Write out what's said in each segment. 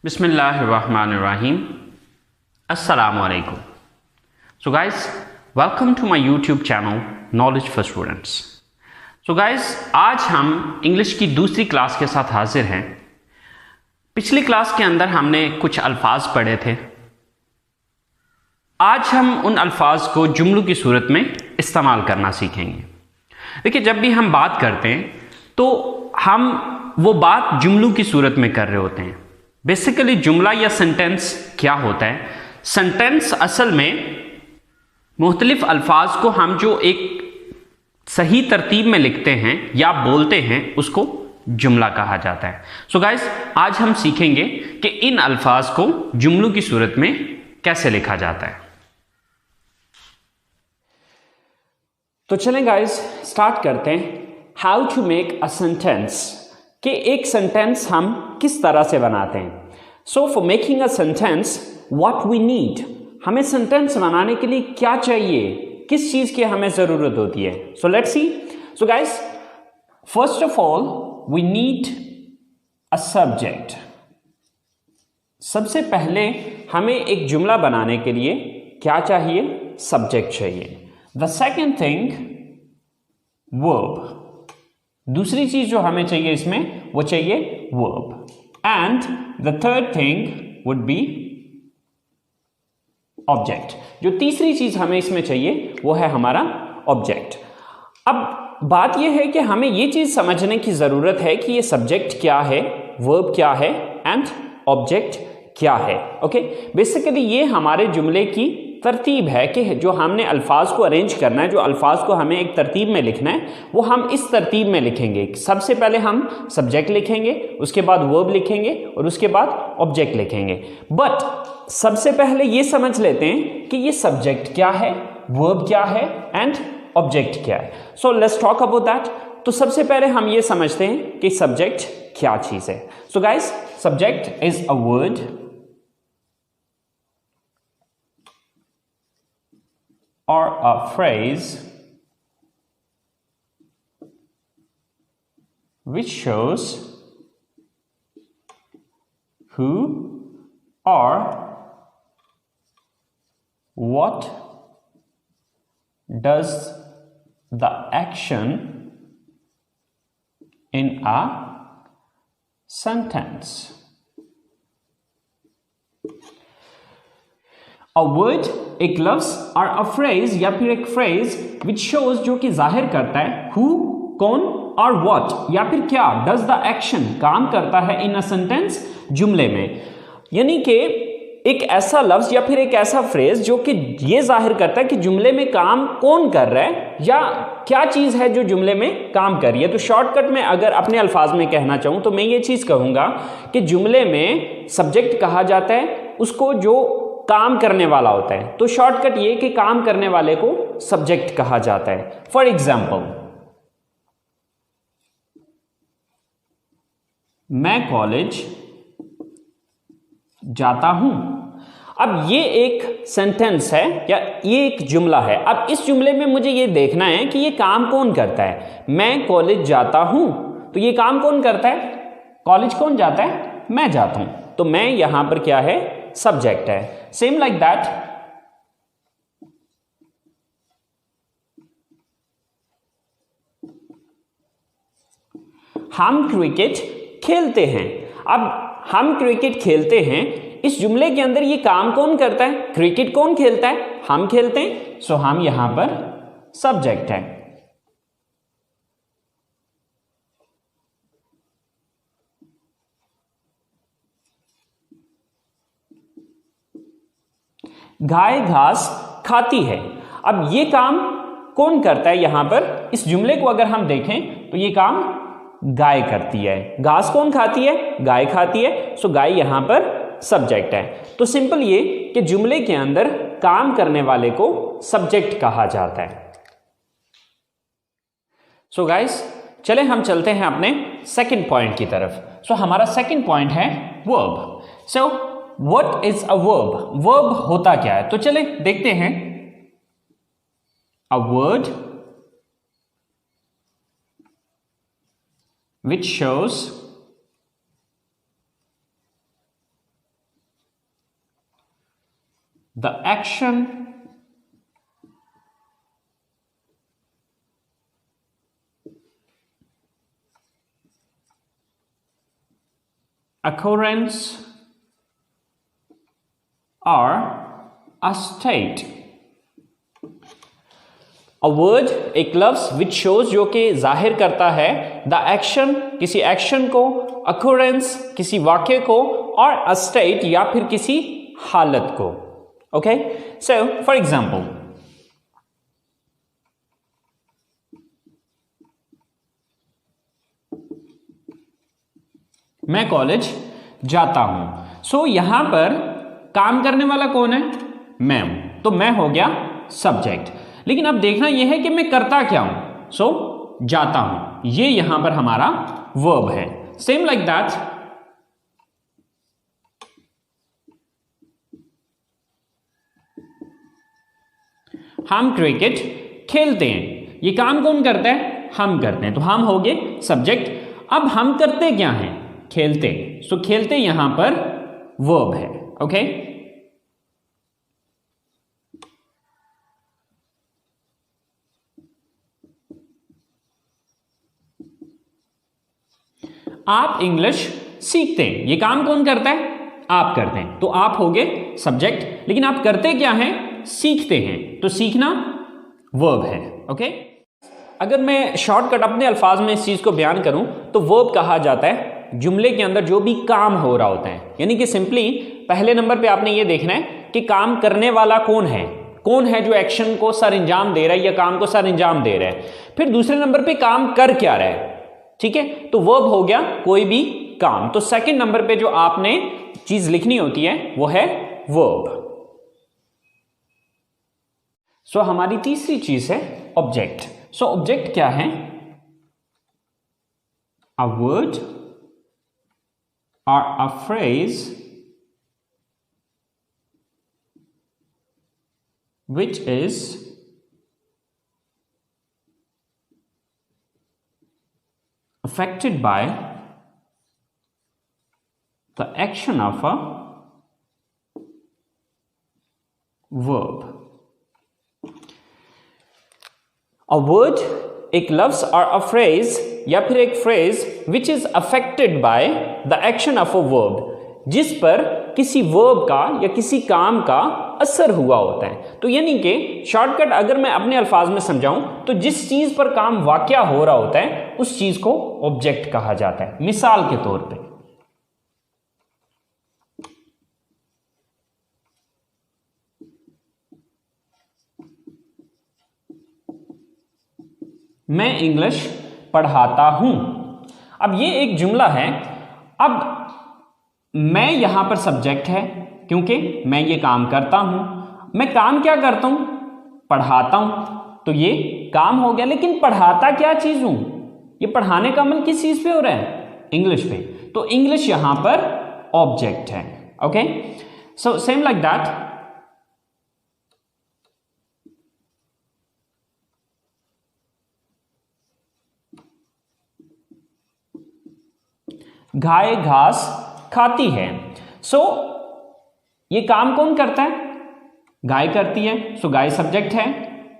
Bismillahirrahmanirrahim. Assalamu alaikum. So guys, welcome to my YouTube channel Knowledge for Students. So guys, आज हम English की दूसरी class के साथ हाजिर हैं. पिछली क्लास के अंदर हमने कुछ अल्फाज पढ़े थे. आज हम उन अल्फाज को जुमलों की सूरत में इस्तेमाल करना सीखेंगे. देखिए, जब भी हम बात करते हैं तो हम वो बात जुमलों की सूरत में कर रहे होते हैं. बेसिकली जुमला या सेंटेंस क्या होता है? सेंटेंस असल में मुख्तलिफ अल्फाज को हम जो एक सही तरतीब में लिखते हैं या बोलते हैं उसको जुमला कहा जाता है. सो गाइस, आज हम सीखेंगे कि इन अल्फाज को जुमलों की सूरत में कैसे लिखा जाता है. तो चलें गाइस, स्टार्ट करते हैं. How to make a sentence, कि एक सेंटेंस हम किस तरह से बनाते हैं. So for making a sentence what we need, हमें सेंटेंस बनाने के लिए क्या चाहिए, किस चीज की हमें जरूरत होती है. So let's see. So guys, first of all we need a subject. सबसे पहले हमें एक जुमला बनाने के लिए क्या चाहिए? सब्जेक्ट चाहिए. The second thing verb. दूसरी चीज जो हमें चाहिए इसमें वो चाहिए verb. And the third thing would be object. जो तीसरी चीज हमें इसमें चाहिए वो है हमारा ऑब्जेक्ट. अब बात यह है कि हमें ये चीज समझने की जरूरत है कि ये सब्जेक्ट क्या है, वर्ब क्या है एंड ऑब्जेक्ट क्या है. ओके, बेसिकली ये हमारे जुमले की तरतीब है कि जो हमने अल्फाज को अरेंज करना है, जो अल्फाज को हमें एक तरतीब में लिखना है वो हम इस तरतीब में लिखेंगे. सबसे पहले हम सब्जेक्ट लिखेंगे, उसके बाद वर्ब लिखेंगे और उसके बाद ऑब्जेक्ट लिखेंगे. बट सबसे पहले ये समझ लेते हैं कि ये सब्जेक्ट क्या है, वर्ब क्या है एंड ऑब्जेक्ट क्या है. So let's talk about that. तो सबसे पहले हम ये समझते हैं कि सब्जेक्ट क्या चीज है. So guys, subject is a word or a phrase which shows who or what does the action in a sentence. A word, एक लफ्ज और अ फ्रेज या फिर एक फ्रेज विच शोज, जो कि जाहिर करता है हु, कौन, और व्हाट या फिर क्या, डज द एक्शन, काम करता है इन अ सेंटेंस, जुमले में. यानी कि एक ऐसा लफ्ज या फिर एक ऐसा फ्रेज जो कि ये जाहिर करता है कि जुमले में काम कौन कर रहा है या क्या चीज है जो जुमले में काम कर रही है. तो शॉर्टकट में अगर अपने अल्फाज में कहना चाहूं तो मैं ये चीज कहूंगा कि जुमले में सब्जेक्ट कहा जाता है उसको जो काम करने वाला होता है. तो शॉर्टकट ये कि काम करने वाले को सब्जेक्ट कहा जाता है. फॉर एग्जाम्पल, मैं कॉलेज जाता हूं. अब ये एक सेंटेंस है या ये एक जुमला है. अब इस जुमले में मुझे ये देखना है कि ये काम कौन करता है. मैं कॉलेज जाता हूं, तो ये काम कौन करता है? कॉलेज कौन जाता है? मैं जाता हूं. तो मैं यहां पर क्या है? सब्जेक्ट है. सेम लाइक दैट, हम क्रिकेट खेलते हैं. अब हम क्रिकेट खेलते हैं, इस जुमले के अंदर ये काम कौन करता है? क्रिकेट कौन खेलता है? हम खेलते हैं. सो हम यहां पर सब्जेक्ट है. गाय घास खाती है. अब ये काम कौन करता है? यहां पर इस जुमले को अगर हम देखें तो ये काम गाय करती है. घास कौन खाती है? गाय खाती है. सो गाय यहां पर सब्जेक्ट है. तो सिंपल ये कि जुमले के अंदर काम करने वाले को सब्जेक्ट कहा जाता है. सो गाइस, चले हम चलते हैं अपने सेकंड पॉइंट की तरफ. सो हमारा सेकंड पॉइंट है verb. So what is a verb? Verb होता क्या है? तो चले देखते हैं. A word which shows the action occurrence or a state. A word एक लफ्ज which shows जो कि जाहिर करता है the action किसी एक्शन को, occurrence किसी वाक्य को और a state या फिर किसी हालत को. Okay, so for example, मैं कॉलेज जाता हूं. सो यहां पर काम करने वाला कौन है? मैं हूं. तो मैं हो गया सब्जेक्ट. लेकिन अब देखना यह है कि मैं करता क्या हूं. सो जाता हूं, ये यहां पर हमारा वर्ब है. सेम लाइक दैट, हम क्रिकेट खेलते हैं. ये काम कौन करता है? हम करते हैं. तो हम हो गए सब्जेक्ट. अब हम करते क्या हैं? खेलते. सो खेलते यहां पर वर्ब है. ओके, आप इंग्लिश सीखते हैं. ये काम कौन करता है? आप करते हैं. तो आप हो गए सब्जेक्ट. लेकिन आप करते क्या हैं? सीखते हैं. तो सीखना वर्ब है. ओके, अगर मैं शॉर्टकट अपने अल्फाज में इस चीज को बयान करूं तो वर्ब कहा जाता है जुमले के अंदर जो भी काम हो रहा होता है. यानी कि सिंपली पहले नंबर पे आपने ये देखना है कि काम करने वाला कौन है. कौन है जो एक्शन को सर अंजाम दे रहा है या काम को सर अंजाम दे रहा है. फिर दूसरे नंबर पे काम कर क्या रहा है. ठीक है, तो वर्ब हो गया कोई भी काम. तो सेकंड नंबर पे जो आपने चीज लिखनी होती है वो है वर्ब. सो हमारी तीसरी चीज है ऑब्जेक्ट. सो ऑब्जेक्ट क्या है? A word or a phrase which is affected by the action of a verb. A word एक लफ्ज और अ फ्रेज या फिर एक phrase which is affected by the action of a verb, जिस पर किसी वर्ब का या किसी काम का असर हुआ होता है. तो यानी कि शॉर्टकट अगर मैं अपने अल्फाज में समझाऊं तो जिस चीज पर काम वाकया हो रहा होता है उस चीज को ऑब्जेक्ट कहा जाता है. मिसाल के तौर पे मैं इंग्लिश पढ़ाता हूं. अब ये एक जुमला है. अब मैं यहां पर सब्जेक्ट है क्योंकि मैं ये काम करता हूं. मैं काम क्या करता हूं? पढ़ाता हूं. तो ये काम हो गया. लेकिन पढ़ाता क्या चीज हूं? ये पढ़ाने का अमल किस चीज पे हो रहा है? इंग्लिश पे. तो इंग्लिश यहां पर ऑब्जेक्ट है. Okay, so same like that, गाय घास खाती है. सो ये काम कौन करता है? गाय करती है. सो गाय सब्जेक्ट है.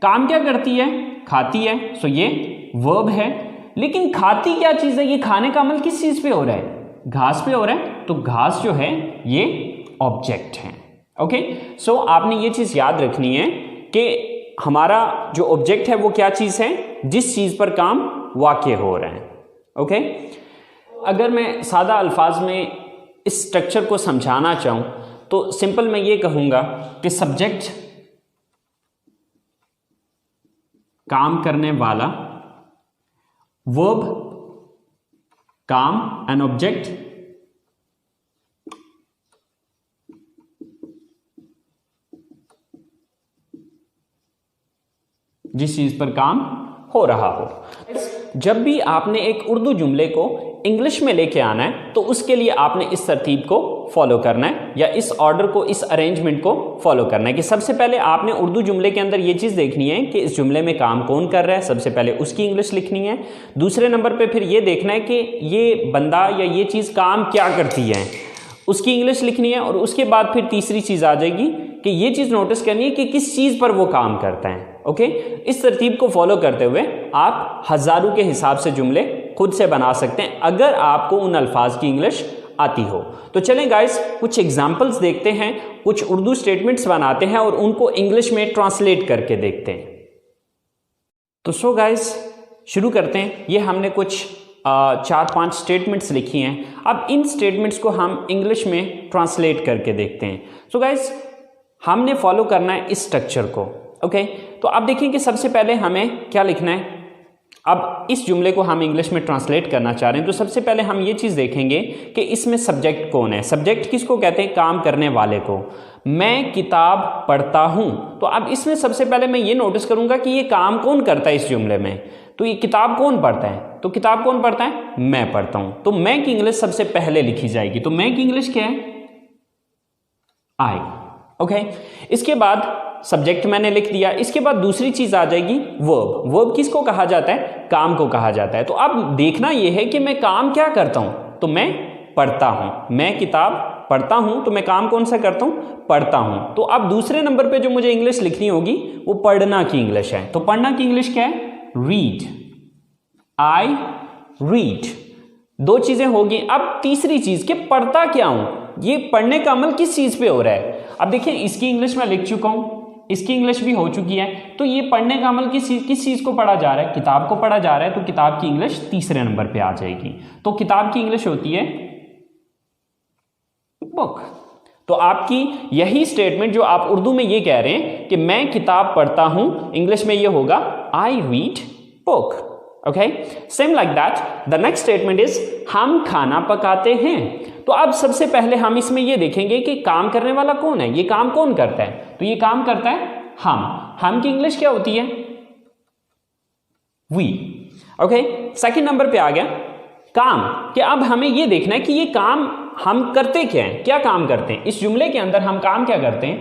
काम क्या करती है? खाती है. सो ये वर्ब है. लेकिन खाती क्या चीज है? ये खाने का अमल किस चीज पे हो रहा है? घास पे हो रहा है. तो घास जो है ये ऑब्जेक्ट है. ओके, सो आपने ये चीज याद रखनी है कि हमारा जो ऑब्जेक्ट है वो क्या चीज है? जिस चीज पर काम वाक़या हो रहा है. ओके, अगर मैं सादा अल्फाज में इस स्ट्रक्चर को समझाना चाहूं तो सिंपल मैं ये कहूंगा कि सब्जेक्ट काम करने वाला, वर्ब काम, एन ऑब्जेक्ट जिस चीज पर काम हो रहा हो. जब भी आपने एक उर्दू जुमले को इंग्लिश में लेके आना है तो उसके लिए आपने इस तरतीब को फॉलो करना है या इस ऑर्डर को, इस अरेंजमेंट को फॉलो करना है कि सबसे पहले आपने उर्दू जुमले के अंदर ये चीज़ देखनी है कि इस जुमले में काम कौन कर रहा है. सबसे पहले उसकी इंग्लिश लिखनी है. दूसरे नंबर पे फिर ये देखना है कि ये बंदा या ये चीज़ काम क्या करती है, उसकी इंग्लिश लिखनी है. और उसके बाद फिर तीसरी चीज़ आ जाएगी कि ये चीज नोटिस करनी है कि किस चीज पर वो काम करता है। ओके, इस तरतीब को फॉलो करते हुए आप हजारों के हिसाब से जुमले खुद से बना सकते हैं अगर आपको उन अल्फाज की इंग्लिश आती हो। तो चलें गाइस, कुछ एग्जाम्पल्स देखते हैं, कुछ उर्दू स्टेटमेंट्स बनाते हैं और उनको इंग्लिश में ट्रांसलेट करके देखते हैं। तो सो गाइस शुरू करते हैं। ये हमने कुछ 4-5 स्टेटमेंट्स लिखी हैं। अब इन स्टेटमेंट्स को हम इंग्लिश में ट्रांसलेट करके देखते हैं। सो गाइस हमने फॉलो करना है इस स्ट्रक्चर को। ओके, तो अब देखिए कि सबसे पहले हमें क्या लिखना है। अब इस जुमले को हम इंग्लिश में ट्रांसलेट करना चाह रहे हैं, तो सबसे पहले हम ये चीज़ देखेंगे कि इसमें सब्जेक्ट कौन है। सब्जेक्ट किसको कहते हैं? काम करने वाले को। मैं किताब पढ़ता हूं, तो अब इसमें सबसे पहले मैं ये नोटिस करूंगा कि ये काम कौन करता है इस जुमले में। तो ये किताब कौन पढ़ता है? तो किताब कौन पढ़ता है? मैं पढ़ता हूं। तो मैं की इंग्लिश सबसे पहले लिखी जाएगी। तो मैं की इंग्लिश क्या है? आई। ओके, इसके बाद सब्जेक्ट मैंने लिख दिया। इसके बाद दूसरी चीज आ जाएगी वर्ब। वर्ब किसको कहा जाता है? काम को कहा जाता है। तो अब देखना यह है कि मैं काम क्या करता हूं। तो मैं पढ़ता हूं। मैं किताब पढ़ता हूं, तो मैं काम कौन सा करता हूं? पढ़ता हूं। तो अब दूसरे नंबर पे जो मुझे इंग्लिश लिखनी होगी वो पढ़ना की इंग्लिश है। तो पढ़ना की इंग्लिश क्या है? रीड। I read. दो चीजें होगी। अब तीसरी चीज कि पढ़ता क्या हूं, ये पढ़ने का अमल किस चीज पे हो रहा है। अब देखिए इसकी इंग्लिश में लिख चुका हूं, इसकी इंग्लिश भी हो चुकी है। तो ये पढ़ने का अमल किस चीज को पढ़ा जा रहा है? किताब को पढ़ा जा रहा है। तो किताब की इंग्लिश तीसरे नंबर पे आ जाएगी। तो किताब की इंग्लिश होती है बुक। तो आपकी यही स्टेटमेंट जो आप उर्दू में ये कह रहे हैं कि मैं किताब पढ़ता हूं, इंग्लिश में ये होगा I read book. Okay, same like that the next statement is हम खाना पकाते हैं। तो अब सबसे पहले हम इसमें ये देखेंगे कि काम करने वाला कौन है, ये काम कौन करता है। तो ये काम करता है हम की इंग्लिश क्या होती है? वी। ओके, सेकंड नंबर पे आ गया काम। कि अब हमें ये देखना है कि ये काम हम करते क्या हैं, क्या काम करते हैं। इस जुमले के अंदर हम काम क्या करते हैं?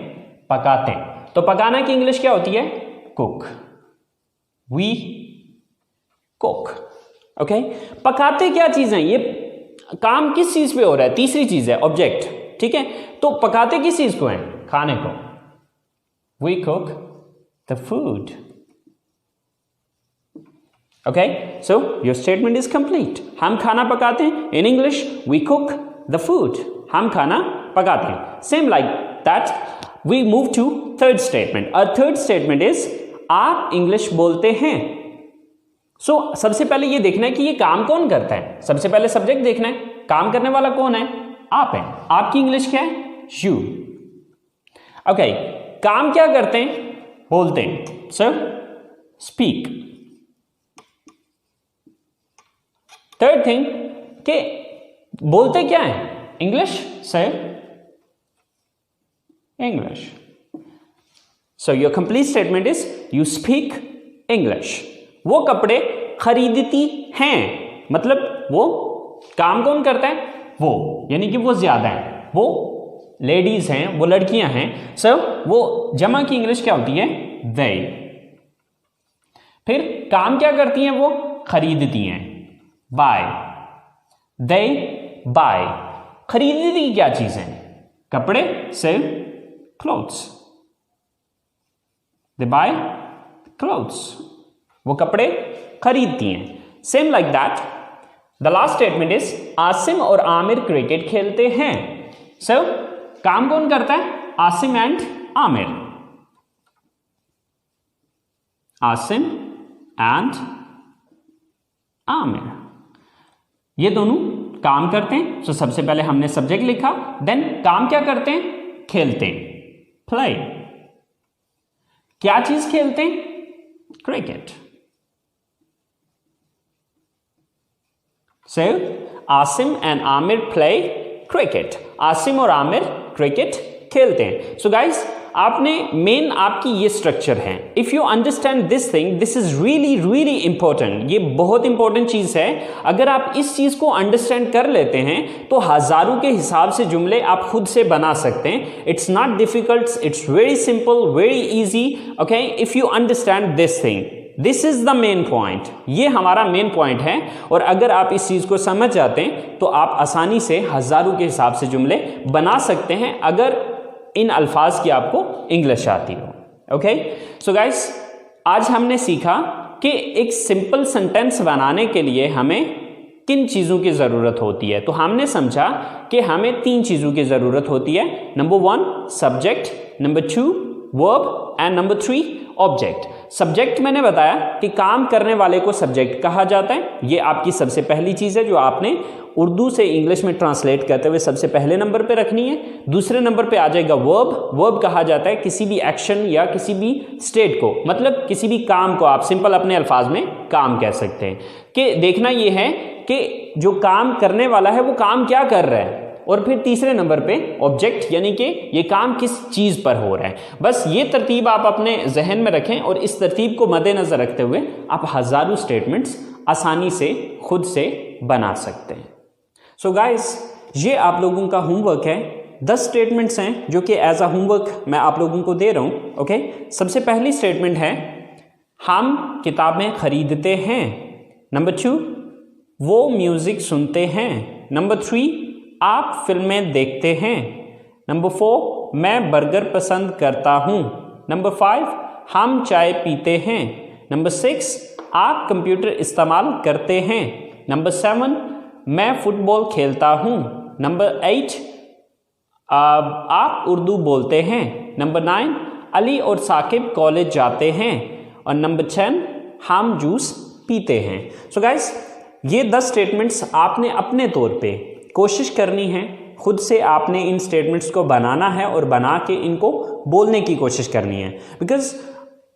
पकाते हैं। तो पकाना की इंग्लिश क्या होती है? कुक। We cook. ओके, पकाते क्या चीज है? ये काम किस चीज पे हो रहा है? तीसरी चीज है ऑब्जेक्ट। ठीक है, तो पकाते किस चीज को है? खाने को। We cook the food. Okay, so your statement is complete. हम खाना पकाते हैं। In English we cook the food. हम खाना पकाते हैं। Same like that we move to third statement. और थर्ड स्टेटमेंट इज आप इंग्लिश बोलते हैं। सो सबसे पहले ये देखना है कि ये काम कौन करता है। सबसे पहले सब्जेक्ट देखना है, काम करने वाला कौन है? आप है। आपकी इंग्लिश क्या है? यू। ओके, काम क्या करते हैं? बोलते हैं। Sir speak. थर्ड थिंग कि बोलते क्या है? English. Sir English. So your complete statement is you speak English. वो कपड़े खरीदती हैं, मतलब वो काम कौन करता है? वो, यानी कि वो ज्यादा है, वो लेडीज हैं, वो लड़कियां हैं। सो वो जमा की इंग्लिश क्या होती है? they। फिर काम क्या करती हैं? वो खरीदती हैं, buy। they buy। खरीदती क्या चीज है? कपड़े। sell clothes। they buy clothes। वो कपड़े खरीदती हैं। Same like that the last statement is Asim और आमिर क्रिकेट खेलते हैं। सो काम कौन करता है? आसिम एंड आमिर। आसिम एंड आमिर, ये दोनों काम करते हैं। सो सबसे पहले हमने सब्जेक्ट लिखा, देन काम क्या करते हैं? खेलते हैं, प्ले। क्या चीज खेलते हैं? Cricket. So, Asim and Aamir play cricket. Asim और आमिर क्रिकेट खेलते हैं। सो गाइस, आपने मेन आपकी ये स्ट्रक्चर है। If you understand this thing, this is really really important. ये बहुत इंपॉर्टेंट चीज है। अगर आप इस चीज को अंडरस्टैंड कर लेते हैं तो हजारों के हिसाब से जुमले आप खुद से बना सकते हैं। It's not difficult, it's very simple, very easy. Okay, if you understand this thing, this is the main point. ये हमारा मेन पॉइंट है। और अगर आप इस चीज को समझ जाते हैं तो आप आसानी से हजारों के हिसाब से जुमले बना सकते हैं। अगर इन अल्फाज की आपको इंग्लिश आती हो। ओके, सो गाइस आज हमने सीखा कि एक सिंपल सेंटेंस बनाने के लिए हमें किन चीज़ों की ज़रूरत होती है। तो हमने समझा कि हमें 3 चीज़ों की ज़रूरत होती है। Number 1 subject, number 2 verb and number 3 object. Subject मैंने बताया कि काम करने वाले को सब्जेक्ट कहा जाता है। ये आपकी सबसे पहली चीज़ है जो आपने उर्दू से इंग्लिश में ट्रांसलेट करते हुए सबसे पहले नंबर पे रखनी है। दूसरे नंबर पे आ जाएगा वर्ब। वर्ब कहा जाता है किसी भी एक्शन या किसी भी स्टेट को, मतलब किसी भी काम को आप सिंपल अपने अल्फाज में काम कह सकते हैं। कि देखना ये है कि जो काम करने वाला है वो काम क्या कर रहा है। और फिर तीसरे नंबर पे ऑब्जेक्ट, यानी कि ये काम किस चीज़ पर हो रहा है। बस ये तरतीब आप अपने जहन में रखें और इस तरतीब को मद्देनज़र रखते हुए आप हज़ारों स्टेटमेंट्स आसानी से खुद से बना सकते हैं। सो गाइस, ये आप लोगों का होमवर्क है। 10 स्टेटमेंट्स हैं जो कि एज अ होमवर्क मैं आप लोगों को दे रहा हूँ। ओके, सबसे पहली स्टेटमेंट है हम किताबें खरीदते हैं। नंबर 2 वो म्यूज़िक सुनते हैं। नंबर 3 आप फिल्में देखते हैं। नंबर 4 मैं बर्गर पसंद करता हूँ। नंबर 5 हम चाय पीते हैं। नंबर 6 आप कंप्यूटर इस्तेमाल करते हैं। नंबर 7 मैं फुटबॉल खेलता हूँ। नंबर 8 आप उर्दू बोलते हैं। नंबर 9 अली और साकिब कॉलेज जाते हैं। और नंबर 10 हम जूस पीते हैं। सो गाइस, ये 10 स्टेटमेंट्स आपने अपने तौर पे कोशिश करनी है, खुद से आपने इन स्टेटमेंट्स को बनाना है और बना के इनको बोलने की कोशिश करनी है। बिकॉज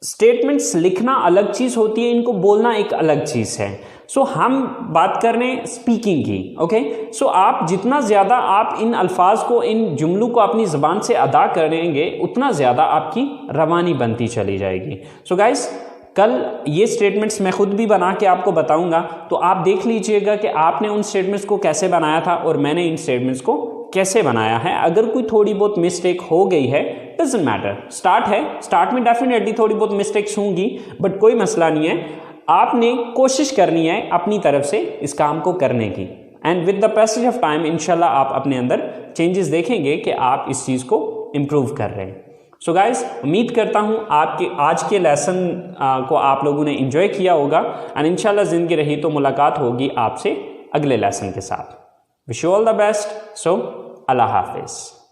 स्टेटमेंट्स लिखना अलग चीज़ होती है, इनको बोलना एक अलग चीज़ है। सो हम बात कर रहे हैं स्पीकिंग की। ओके, सो आप जितना ज़्यादा आप इन अल्फाज को, इन जुमलों को अपनी ज़बान से अदा करेंगे उतना ज़्यादा आपकी रवानी बनती चली जाएगी। सो गाइस, कल ये स्टेटमेंट्स मैं खुद भी बना के आपको बताऊंगा, तो आप देख लीजिएगा कि आपने उन स्टेटमेंट्स को कैसे बनाया था और मैंने इन स्टेटमेंट्स को कैसे बनाया है। अगर कोई थोड़ी बहुत मिस्टेक हो गई है, डजंट मैटर, स्टार्ट है, स्टार्ट में डेफिनेटली थोड़ी बहुत मिस्टेक्स होंगी, बट कोई मसला नहीं है। आपने कोशिश करनी है अपनी तरफ से इस काम को करने की, and with the passage of time इंशाल्लाह आप अपने अंदर चेंजेस देखेंगे कि आप इस चीज़ को इम्प्रूव कर रहे हैं। सो गाइस, उम्मीद करता हूँ आपके आज के लेसन को आप लोगों ने एंजॉय किया होगा, एंड इंशाल्लाह ज़िंदगी रही तो मुलाकात होगी आपसे अगले लेसन के साथ। Wish you all the best. So अल्लाह हाफिज़।